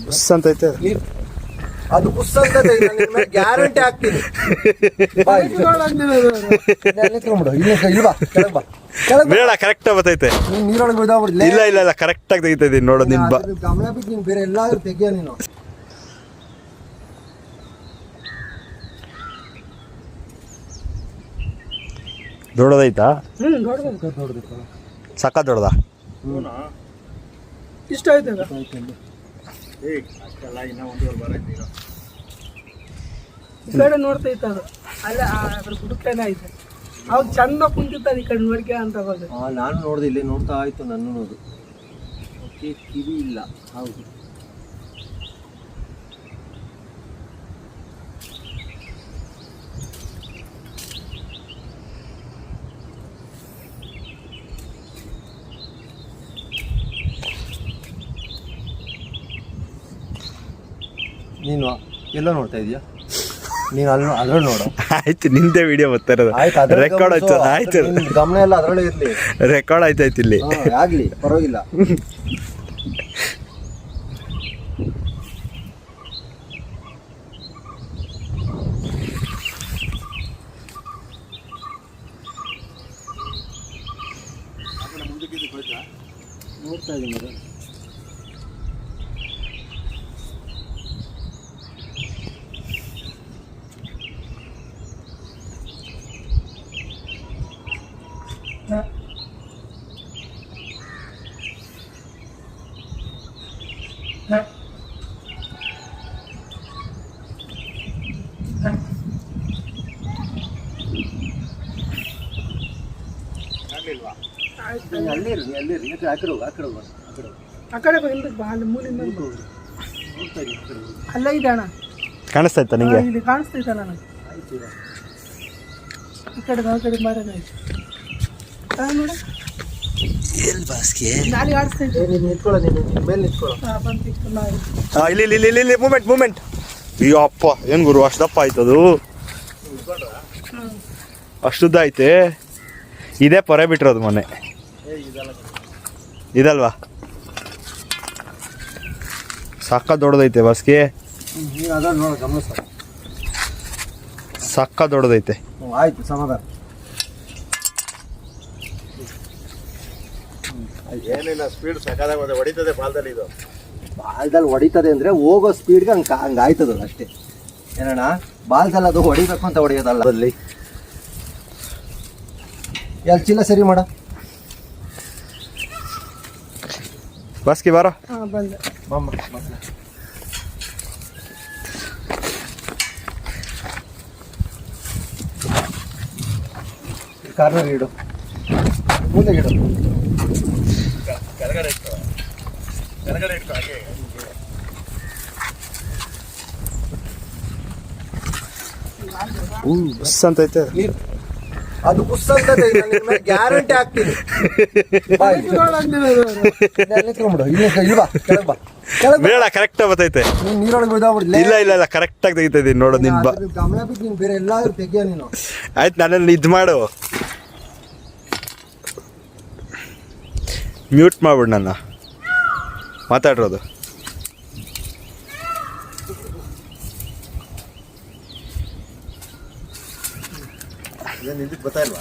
Bus ಅಂತ ಐತೆ ಅದು ಬುಸ್ ಅಂತ ಗ್ಯಾರಂಟಿ ಆಗ್ತೀನಿ. ಬೇಡ ಕರೆಕ್ಟ್ ಬರ್ತೈತೆ. ನೀರೊಳಗೆ ಬಿದ್ದಾಗ್ಬಿಡ್ಲಿ. ಇಲ್ಲ ಇಲ್ಲ ಇಲ್ಲ ಕರೆಕ್ಟ್ ಆಗಿ ತೆಗಿತಾ ನೋಡೋದು ನಿನ್ ಗಮನ ಬಿಟ್ಟು ನೀನು ಬೇರೆ ಎಲ್ಲಾದ್ರೂ ತೆಗಿಯ ನೀನು. ದೊಡ್ಡದೈತಾ? ದೊಡ್ಡದೈತ ಸಕ್ಕ ದೊಡ್ಡದ. ಇಷ್ಟ ಆಯ್ತು ಈ ಕಡೆ ನೋಡ್ತೈತ ಅದು ಅಲ್ಲ ಅದ್ರ ಗುಡುಕ್ಲೇನೆ ಐತೆ. ಅವಾಗ ಚಂದ ಕುಂತಿರ್ತಾರೆ ಈ ಕಡೆ ನೋಡ್ಕೆ ಅಂತ ಹೋಗಿ. ನಾನು ನೋಡ್ದೆ ಇಲ್ಲಿ ನೋಡ್ತಾ ಆಯ್ತು ನನ್ನ ನೋಡು. ಓಕೆ ಕಿವಿ ಇಲ್ಲ. ಹೌದು ನೀನು ಎಲ್ಲ ನೋಡ್ತಾ ಇದೀಯಾ? ನೀನು ಅಲ್ಲಿ ಅದ್ರಲ್ಲಿ ನೋಡು. ಆಯ್ತು ನಿಂದೆ ವಿಡಿಯೋ ಬರ್ತಾ ಇರೋದು. ರೆಕಾರ್ಡ್ ಆಯ್ತು. ಆಯ್ತು ಗಮನ ಎಲ್ಲ ಅದ್ರಲ್ಲೇ ಇರ್ಲಿ. ರೆಕಾರ್ಡ್ ಆಯ್ತಾಯ್ತು ಇಲ್ಲಿ. ಆಗ್ಲಿ ಪರವಾಗಿಲ್ಲ. ನೋಡ್ತಾ ಇದ್ದೀನಿ. ಅಲ್ಲ ಇದಣ್ಣ ಕಾಣಿಸ್ತಾ ನಿಂಗೆ? ಇದು ಕಾಣಿಸ್ತೈತ ನನಗೆ. ಈ ಕಡೆ ಆ ಕಡೆ ಮಾರೋಣ ನೋಡ. ನಾಳೆ ಆಡಿಸ್ತೈತೆ. ಇಲ್ಲಿ ಮೂಮೆಂಟ್. ಅಯ್ಯೋ ಅಪ್ಪ ಏನ್ ಗುರು ಅಷ್ಟು ದಪ್ಪ ಆಯ್ತದು. ಅಷ್ಟುದ್ದ ಐತೆ. ಇದೇ ಪೊರೆ ಬಿಟ್ಟಿರೋದು ಮೊನ್ನೆ. ಇದಲ್ವಾ? ಸಕ್ಕ ದೊಡ್ಡದೈತೆ ಬಸ್ಗೆ. ಸಕ್ಕ ದೊಡ್ಡದೈತೆ. ಆಯ್ತು ಸಮಾಧಾನ. ಏನಿಲ್ಲ ಸ್ಪೀಡ್ ಸಕಾಲಾಗಿ ಹೊಡಿತದೆ ಬಾಲ್ದಲ್ಲಿ. ಇದು ಬಾಲ್ದಲ್ಲಿ ಹೊಡಿತದೆ ಅಂದ್ರೆ ಹೋಗೋ ಸ್ಪೀಡ್ಗೆ ಹಂಗೆ ಆಯ್ತದ ಅಷ್ಟೇ. ಏನಣ್ಣ ಬಾಲ್ದಲ್ಲಿ ಅದು ಹೊಡಿಬೇಕು ಅಂತ ಹೊಡಿಯೋದಲ್ಲ. ಅಲ್ಲಿ ಎಲ್ಲಿ ಚೀಲ ಸರಿ ಮಾಡ ಬಸ್ಗೆ ಬಾರೋ. ಬಂದೆ ಕಾರ್ನರ್ ಇಡು, ಮುಂದೆ ಇಡು. ಬಸ್ ಅಂತ ಐತೆ. ಅದು ಬುಸ್ ಅಂತ ಗ್ಯಾರಂಟಿ ಆಗ್ತೀನಿ. ಬೇಡ ಕರೆಕ್ಟ್ ಬರ್ತೈತೆ. ನೀರೊಳಗೆ ಬಿದ್ದಾಗ್ಬಿಡ್ಲಿ. ಇಲ್ಲ ಇಲ್ಲ ಇಲ್ಲ ಕರೆಕ್ಟ್ ಆಗಿ ತೆಗಿತಾ ನೋಡೋದು ನಿನ್ ಗಮನ ಬಿಟ್ಟು ನೀನು ಬೇರೆ ಎಲ್ಲಾದ್ರೂ ತೆಗಿಯ ನೀನು. ಆಯ್ತು ನನ್ನಲ್ಲಿ ಇದು ಮಾಡು, ಮ್ಯೂಟ್ ಮಾಡ್ಬಿಡು ನನ್ನ ಮಾತಾಡಿರೋದು. ಹಿಂದಕ್ಕೆ ಬರ್ತಾ ಇಲ್ವಾ?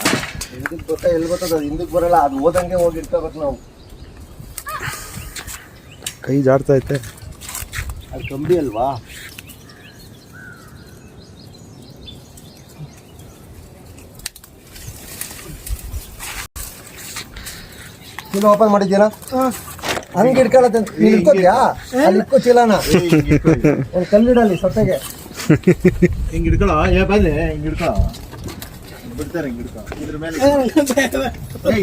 ಹಿಂದಕ್ಕೆ ಬರ್ತಾ ಎಲ್ಲಿ ಬರ್ತದ? ಅದು ಹಿಂದಕ್ಕೆ ಬರಲ್ಲ. ಅದು ಓದಂಗೆ ಹೋಗಿ ಇಟ್ಕೋಬೇಕು ನಾವು. ಕೈ ಜಾಡ್ತಾ ಐತೆ. ಅದು ಕಂಬಿ ಅಲ್ವಾ? ಚೀಲ ಓಪನ್ ಮಾಡಿದ್ದೀರಾ? ಹಂಗೆ ಇಟ್ಕೊಳತ್ತೆ. ನೀನು ಇಟ್ಕೋದ್ಯಾ? ಅಲ್ಲಿ ಇಟ್ಕೋ ಚೀಲನ. ಒಂದು ಕಲ್ಲಿಡಲ್ಲಿ ಸೊಟ್ಟೆಗೆ ಹಿಂಗೆ ಇಟ್ಕೊಳ. ಬಂದೆ ಹಿಂಗೆ ಇಟ್ಕೊಳ. ಬಿಡ್ತಾರೆ ಹಿಂಗೆ ಇಟ್ಕೊ. ಇದ್ರ ಮೇಲೆ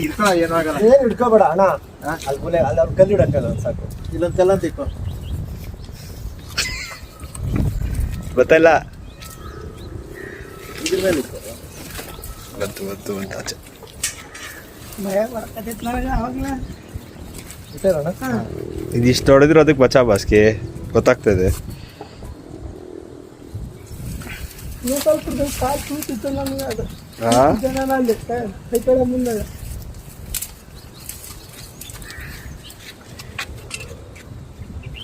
ಇಟ್ಕೊಳ. ಏನಾಗಲ್ಲ. ಏನು ಇಟ್ಕೋಬೇಡ ಅಣ್ಣ. ಅಲ್ಲಿ ಮೂಲೆ ಅಲ್ಲಿ ಅವ್ರು ಕಲ್ಲು ಇಡಕ್ಕಲ್ಲ ಸಾಕು. ಇಲ್ಲೊಂದು ಕಲ್ಲಂತ ಇಟ್ಕೊ. ಗೊತ್ತಲ್ಲ ಇದ್ರ ಮೇಲೆ ಇಟ್ಕೊ. ಗೊತ್ತು ಅಂತ ಆಚೆ ಭಯ ಬರ್ತೈತೆ ನನಗೆ ಅವಾಗಲೇ. ಇದಿಷ್ಟು ಹೊಡೆದಿರೋ ಅದಕ್ಕೆ ಬಚಾ ಬಾಸ್ಗೆ ಗೊತ್ತಾಗ್ತದೆ. ಸ್ವಲ್ಪ ಕಾಲು ಕೂತಿತ್ತು ನನಗೆ. ಅದು ಜನ ಅಲ್ಲಿ ಕೈ ಕಡೆ ಮುಂದೆ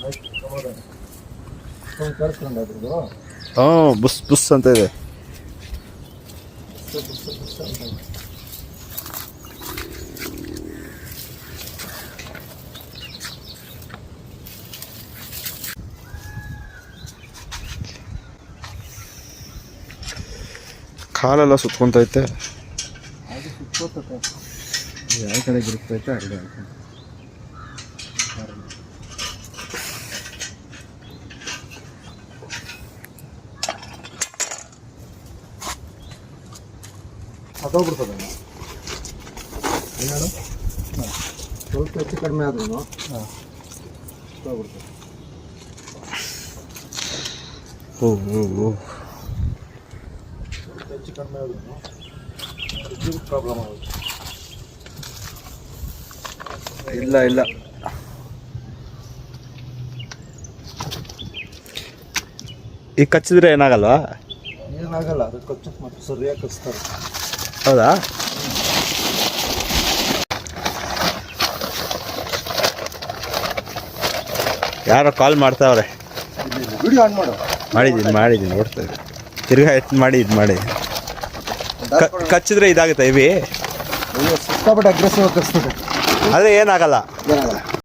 ಆಯ್ತು. ಕಳಿಸ್ಕೊಂಡು ಅದ್ರದ್ದು ಹಾಂ ಬುಸ್ ಬುಸ್ ಅಂತ ಇದೆ. ಕಾಲೆಲ್ಲ ಸುತ್ಕೊಂತೈತೆ. ಅದು ಸುತ್ತೋತತೆ ಯಾವ ಕಡೆ ಇರುತ್ತೈತೆ ಆ ಕಡೆ ಹತ್ತೋಗ್ಬಿಡ್ತದೆ ಏನಾಡು ಸ್ವಲ್ಪ ಹೆಚ್ಚು ಕಡಿಮೆ ಆದ್ರೂ ಹತ್ತೋಗ್ಬಿಡ್ತದೆ. ಓ ಹೆಚ್ಚು ಕಡಿಮೆ ಆದ್ರೂ ಪ್ರಾಬ್ಲಮ್ ಆಗುತ್ತೆ. ಇಲ್ಲ ಇಲ್ಲ ಈಗ ಕಚ್ಚಿದ್ರೆ ಏನಾಗಲ್ವಾ? ಏನಾಗಲ್ಲ, ಅದು ಕಚ್ಚಕ್ಕೆ ಮತ್ತೆ ಸರಿಯಾಗಿ ಕಚ್ತಾರೆ. ಹೌದಾ? ಯಾರೋ ಕಾಲ್ ಮಾಡ್ತಾವ್ರೆ. ವಿಡಿಯೋ ಆನ್ ಮಾಡು. ಮಾಡಿದ್ದೀನಿ ನೋಡ್ತಾ ಇದ್ದೀನಿ. ತಿರ್ಗಾ ಎತ್ತು ಮಾಡಿ ಇದು ಮಾಡಿ ಕಚ್ಚಿದ್ರೆ ಇದಾಗುತ್ತೆ ಇವಿ. ಸಿಕ್ಕಾಪಟ್ಟೆ ಅಗ್ರೆಸಿವ್ ಆಗಿ ಕಚ್ತದೆ. ಆದರೆ ಏನಾಗಲ್ಲ. ಏನಾಗಲ್ಲ.